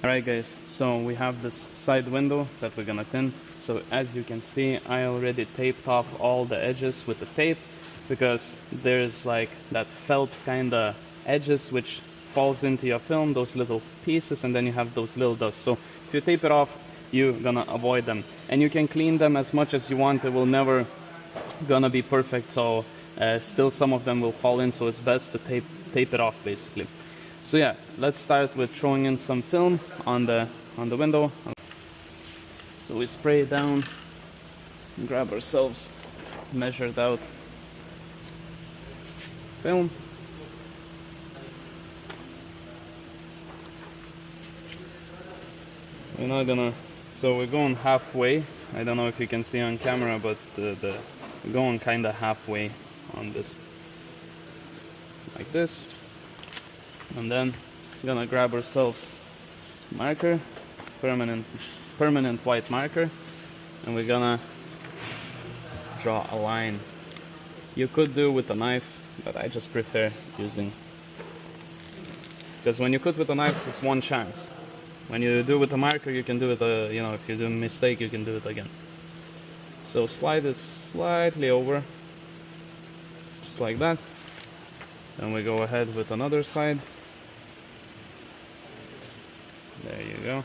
Alright guys, so we have this side window that we're gonna tint. So as you can see, I already taped off all the edges with the tape because there's like that felt kinda edges which falls into your film, those little pieces, and then you have those little dust. So if you tape it off, you're gonna avoid them. And you can clean them as much as you want, it will never gonna be perfect, so still some of them will fall in, so it's best to tape it off basically. So yeah, let's start with throwing in some film on the window. So we spray it down, grab ourselves measured out film. We're not gonna, so we're going halfway. I don't know if you can see on camera, but we're going kinda halfway on this, like this. And then we're gonna grab ourselves marker, permanent white marker, and we're gonna draw a line. You could do with a knife, but I just prefer using, because when you cut with a knife, it's one chance. When you do with a marker, you can do it, you know, if you do a mistake, you can do it again. So slide it slightly over, just like that. Then we go ahead with another side. There you go.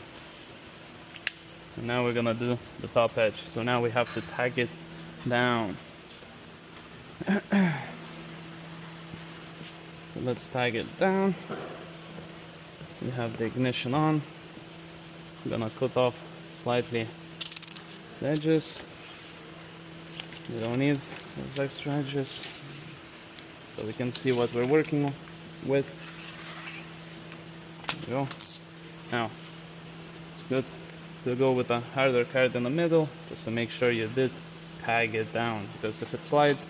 And now we're gonna do the top edge. So now we have to tag it down. So let's tag it down. We have the ignition on. I'm gonna cut off slightly the edges. We don't need those extra edges, so we can see what we're working with. There we go. Now, it's good to go with a harder card in the middle, just to make sure you did tag it down, because if it slides,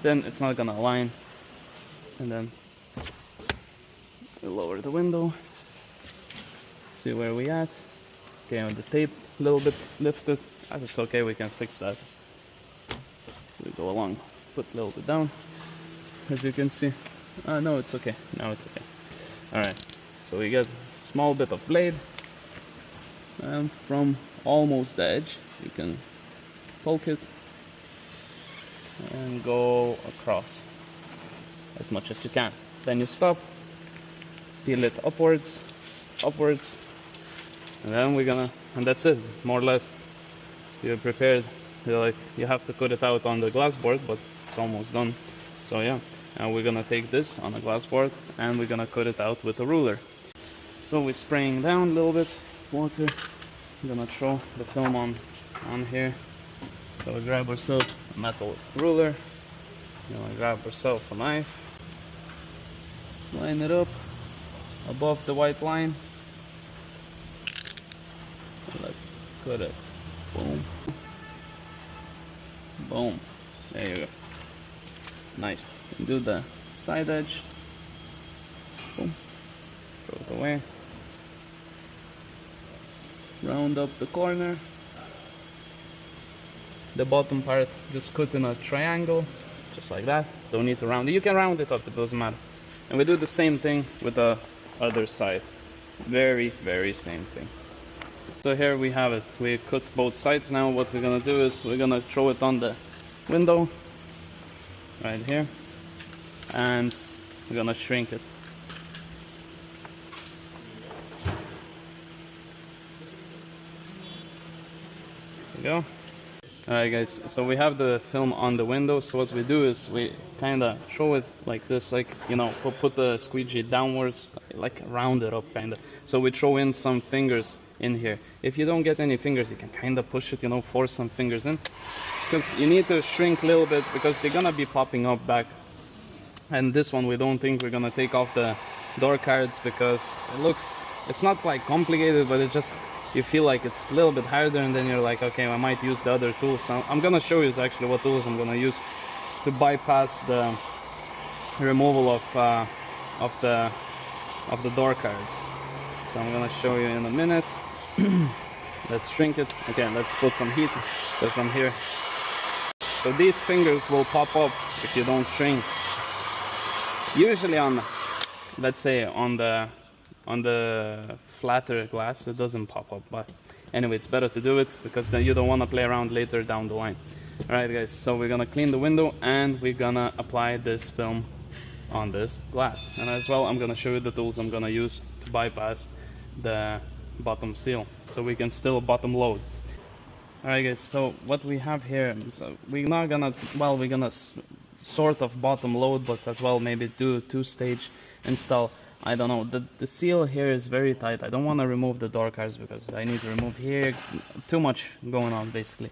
then it's not gonna align. And then we lower the window, see where we at. Okay, with the tape a little bit lifted, that's okay, we can fix that. So we go along, put a little bit down, as you can see. No, it's okay, now it's okay. Alright, so we get a small bit of blade, and from almost the edge, you can poke it, and go across, as much as you can. Then you stop, peel it upwards, and then we're gonna, and that's it, more or less. You're prepared. You have to cut it out on the glass board, but it's almost done. So yeah, now we're gonna take this on a glass board and we're gonna cut it out with a ruler. So we're spraying down a little bit water. I'm gonna throw the film on here. So we grab ourselves a metal ruler. We're gonna grab ourselves a knife, line it up above the white line. Let's cut it. Boom. Boom. There you go. Nice. Do the side edge. Boom. Throw it away. Round up the corner. The bottom part, just cut in a triangle, just like that. Don't need to round it. You can round it up, it doesn't matter. And we do the same thing with the other side. Very, very same thing. So here we have it. We cut both sides. Now what we're gonna do is we're gonna throw it on the window right here, and we're gonna shrink it. There we go. Alright guys, so we have the film on the window. So what we do is we kinda throw it like this, like, you know, put the squeegee downwards, like round it up kinda. So we throw in some fingers in here. If you don't get any fingers, you can kinda push it, you know, force some fingers in, because you need to shrink a little bit, because they're gonna be popping up back. And this one, we don't think we're gonna take off the door cards, because it's not like complicated, but it just, you feel like it's a little bit harder, and then you're like, okay, I might use the other tools. So I'm gonna show you actually what tools I'm gonna use to bypass the removal of the door cards. So I'm gonna show you in a minute. Let's shrink it. Okay, let's put some heat, because I'm here. So these fingers will pop up if you don't shrink. Usually on, let's say on the on the flatter glass it doesn't pop up, but anyway, it's better to do it because then you don't want to play around later down the line. Alright guys, so we're gonna clean the window and we're gonna apply this film on this glass. And as well, I'm gonna show you the tools I'm gonna use to bypass the bottom seal, so we can still bottom load. Alright guys, so what we have here, so we're not gonna, well, we're gonna sort of bottom load, but as well maybe do a two-stage install. I don't know, the seal here is very tight. I don't want to remove the door cards because I need to remove here, too much going on basically.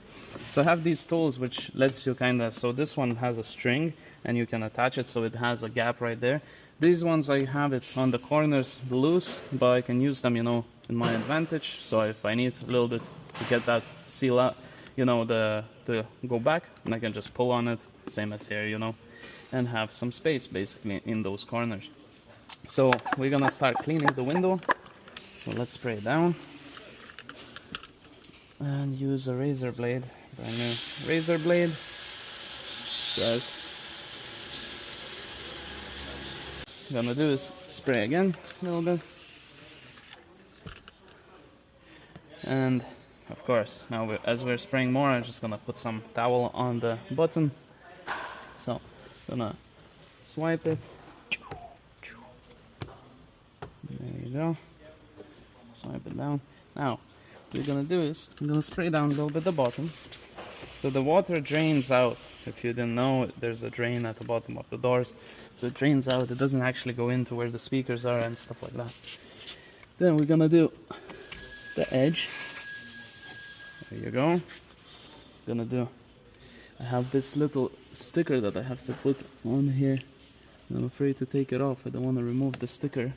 So I have these tools which lets you kind of, so this one has a string and you can attach it so it has a gap right there. These ones I have it on the corners loose, but I can use them, you know, in my advantage. So if I need a little bit to get that seal out, you know, to go back, and I can just pull on it, same as here, you know, and have some space basically in those corners. So we're gonna start cleaning the window. So let's spray it down and use a razor blade, brand new razor blade. So what I'm gonna do is spray again a little bit, and of course now as we're spraying more, I'm just gonna put some towel on the button. So I'm gonna swipe it. There you go. Swipe it down. Now, what we're gonna do is I'm gonna spray down a little bit the bottom, so the water drains out. If you didn't know, there's a drain at the bottom of the doors, so it drains out. It doesn't actually go into where the speakers are and stuff like that. Then we're gonna do the edge. There you go. Gonna do. I have this little sticker that I have to put on here. I'm afraid to take it off. I don't want to remove the sticker.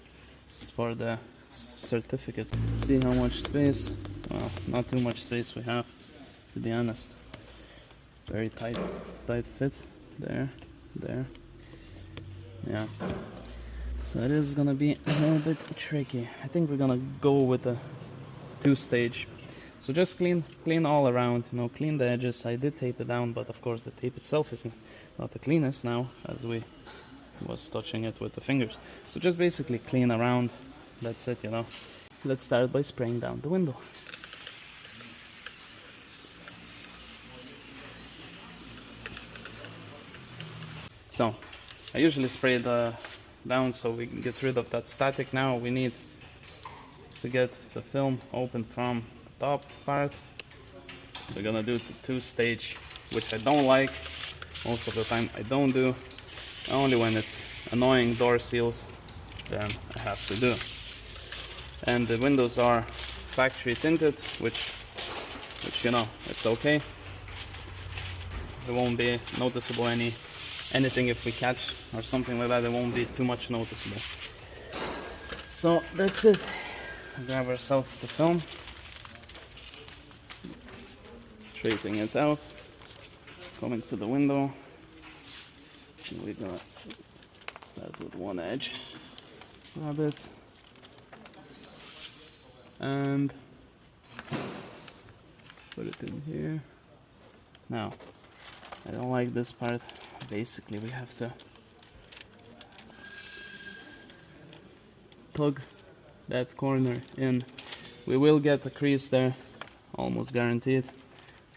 This is for the certificate. See how much space? Well, not too much space we have, to be honest. Very tight fit. There. Yeah. So it is gonna be a little bit tricky. I think we're gonna go with a two-stage. So just clean all around, you know, clean the edges. I did tape it down, but of course the tape itself is not the cleanest now, as we was touching it with the fingers. So just basically clean around, that's it, you know. Let's start by spraying down the window. So I usually spray it down so we can get rid of that static. Now we need to get the film open from the top part. So we're gonna do the two-stage, which I don't like. Most of the time I don't do. Only when it's annoying door seals, then I have to do. And the windows are factory tinted, which you know, it's okay. There won't be noticeable anything if we catch or something like that. It won't be too much noticeable. So that's it. Grab ourselves the film, straighten it out, coming to the window. And we're gonna start with one edge, grab it, and put it in here. Now, I don't like this part. Basically, we have to tug that corner in. We will get a crease there, almost guaranteed.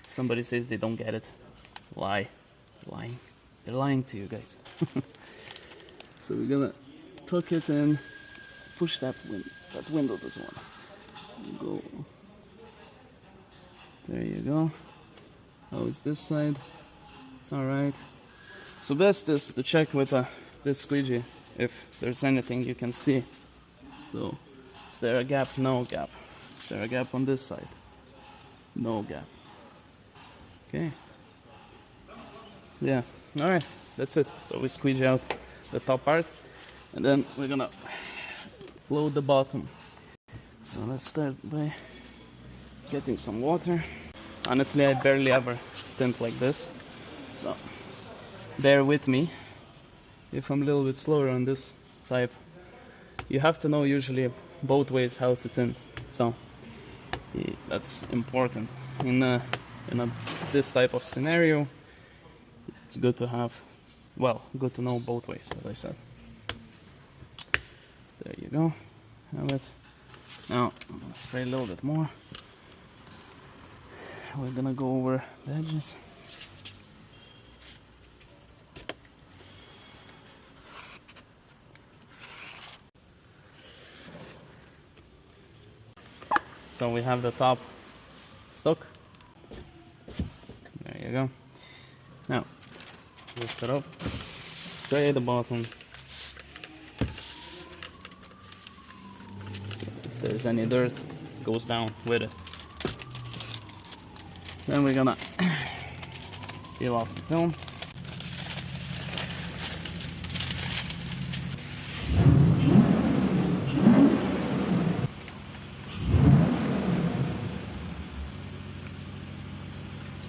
Somebody says they don't get it. It's a lie. Lying. They're lying to you guys. So we're gonna tuck it in, push that window doesn't want to go. There you go. How is this side? It's alright. So best is to check with this squeegee if there's anything you can see. So is there a gap? No gap. Is there a gap on this side? No gap. Okay. Yeah. Alright, that's it. So we squeegee out the top part and then we're gonna load the bottom. So let's start by getting some water. Honestly, I barely ever tint like this, so bear with me if I'm a little bit slower on this type. You have to know usually both ways how to tint, so that's important. In this type of scenario, it's good to have, well, good to know both ways, as I said. There you go. have it. Now, let's spray a little bit more. We're gonna go over the edges. So we have the top stuck. There you go. Now, lift it up, spray the bottom. If there's any dirt, it goes down with it. Then we're gonna peel off the film.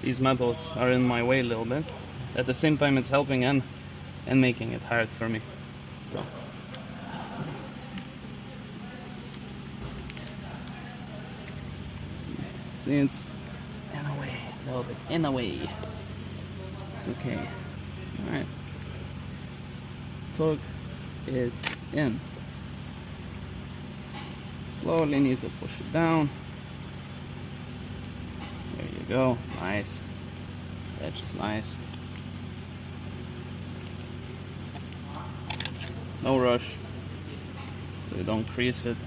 These metals are in my way a little bit. At the same time, it's helping and making it hard for me. So. See, it's in a way, a little bit in a way. It's okay. Alright. Tug it in. Slowly need to push it down. There you go. Nice. Edge is nice. No rush. So you don't crease it.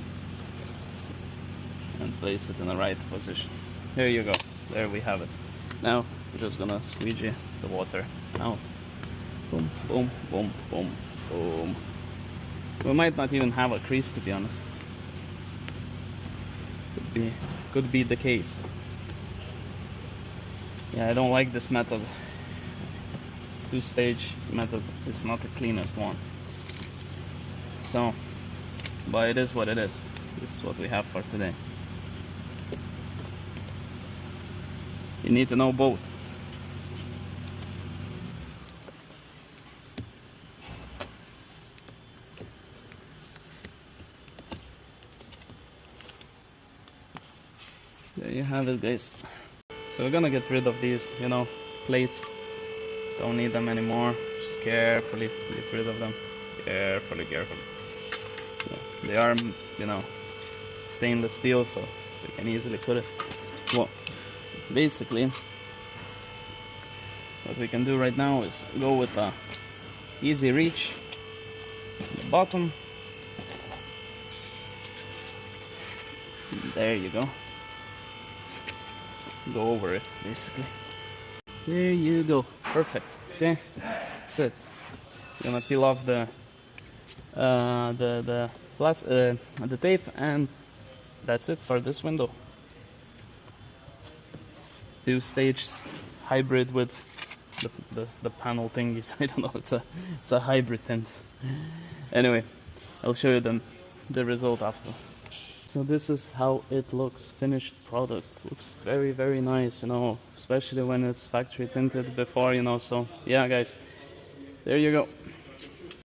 And place it in the right position. There you go. There we have it. Now we're just gonna squeegee the water out. Boom, boom, boom, boom, boom. We might not even have a crease, to be honest. Could be the case. Yeah, I don't like this method. Two-stage method is not the cleanest one. So, but it is what it is. This is what we have for today. You need to know both. There you have it, guys. So we're gonna get rid of these, you know, plates. Don't need them anymore. Just carefully get rid of them. Carefully, carefully. So they are, you know, stainless steel, so we can easily put it. Well, basically, what we can do right now is go with a easy reach at the bottom. There you go. Go over it, basically. There you go. Perfect. Okay, that's it. I'm gonna peel off the tape, and that's it for this window. Two-stage hybrid with the panel thingies. I don't know. It's a hybrid tint. Anyway, I'll show you the result after. So this is how it looks, finished product. Looks very, very nice, you know, especially when it's factory tinted before, you know. So yeah, guys, there you go.